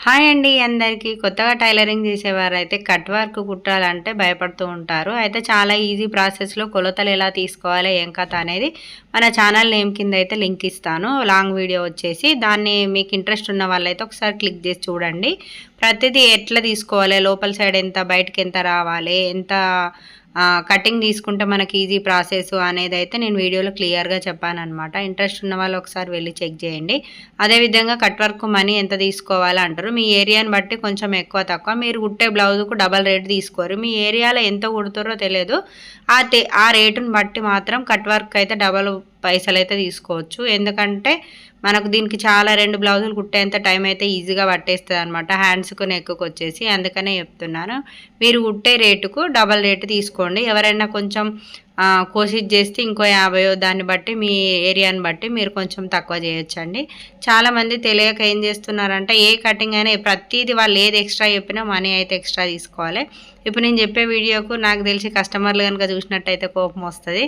Hi అండి అందరికీ. కొత్తగా టైలరింగ్ చేసేవారైతే కట్ వర్క్ కుట్టాలంటే భయపడుతూ ఉంటారు. అయితే చాలా ఈజీ ప్రాసెస్‌లో కొలతలు ఎలా తీసుకోవాలి, ఏం కథ అనేది మన ఛానల్ నేమ్ కింద అయితే లింక్ ఇస్తాను. లాంగ్ వీడియో వచ్చేసి దాన్ని మీకు ఇంట్రెస్ట్ ఉన్న వాళ్ళైతే ఒకసారి క్లిక్ చేసి చూడండి. ప్రతిదీ ఎట్లా తీసుకోవాలి, లోపల సైడ్ ఎంత, బయటకి ఎంత రావాలి, ఎంత కటింగ్ తీసుకుంటే మనకి ఈజీ ప్రాసెస్ అనేది అయితే నేను వీడియోలో క్లియర్గా చెప్పానన్నమాట. ఇంట్రెస్ట్ ఉన్న వాళ్ళు ఒకసారి వెళ్ళి చెక్ చేయండి. అదేవిధంగా కట్ వర్క్ మనీ ఎంత తీసుకోవాలి అంటారు. మీ ఏరియాని బట్టి కొంచెం ఎక్కువ తక్కువ. మీరు కుట్టే బ్లౌజ్కు డబల్ రేట్ తీసుకోరు. మీ ఏరియాలో ఎంత కుడుతారో తెలియదు. ఆ రేటుని బట్టి మాత్రం కట్ వర్క్ అయితే డబల్ పైసలు అయితే తీసుకోవచ్చు. ఎందుకంటే మనకు దీనికి చాలా 2 బ్లౌజులు కుట్టేంత టైం అయితే ఈజీగా పట్టేస్తుంది అనమాట, హ్యాండ్స్కు నెక్కు వచ్చేసి. అందుకనే చెప్తున్నాను, మీరు కుట్టే రేటుకు డబల్ రేటు తీసుకోండి. ఎవరైనా కొంచెం కోషిష్ చేస్తే ఇంకో 50 దాన్ని బట్టి మీ ఏరియాని బట్టి మీరు కొంచెం తక్కువ చేయొచ్చండి. చాలామంది తెలియక ఏం చేస్తున్నారంటే ఏ కటింగ్ అయినా ప్రతిదీ వాళ్ళు ఏది ఎక్స్ట్రా చెప్పినా మనీ అయితే ఎక్స్ట్రా తీసుకోవాలి. ఇప్పుడు నేను చెప్పే వీడియోకు నాకు తెలిసి కస్టమర్లు కనుక చూసినట్టయితే కోపం వస్తుంది.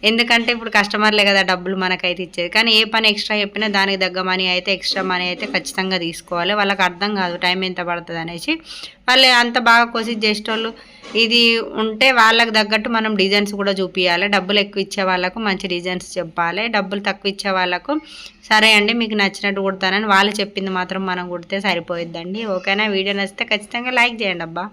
ఎందుకంటే ఇప్పుడు కస్టమర్లే కదా డబ్బులు మనకైతే ఇచ్చేది. కానీ ఏ పని ఎక్స్ట్రా చెప్పినా దానికి తగ్గ మనీ అయితే ఎక్స్ట్రా మనీ అయితే ఖచ్చితంగా తీసుకోవాలి. వాళ్ళకి అర్థం కాదు టైం ఎంత పడుతుంది అనేసి. వాళ్ళు అంత బాగా కోషిష్ చేసేటోళ్ళు ఇది ఉంటే వాళ్ళకి తగ్గట్టు మనం డిజైన్స్ కూడా చూపించాలి. డబ్బులు ఎక్కువ ఇచ్చే వాళ్ళకు మంచి డిజైన్స్ చెప్పాలి. డబ్బులు తక్కువ ఇచ్చే వాళ్ళకు సరే అండి మీకు నచ్చినట్టు కుడతానని వాళ్ళు చెప్పింది మాత్రం మనం కుడితే సరిపోయిద్దండి. ఓకేనా? వీడియో నచ్చితే ఖచ్చితంగా లైక్ చేయండి అబ్బా.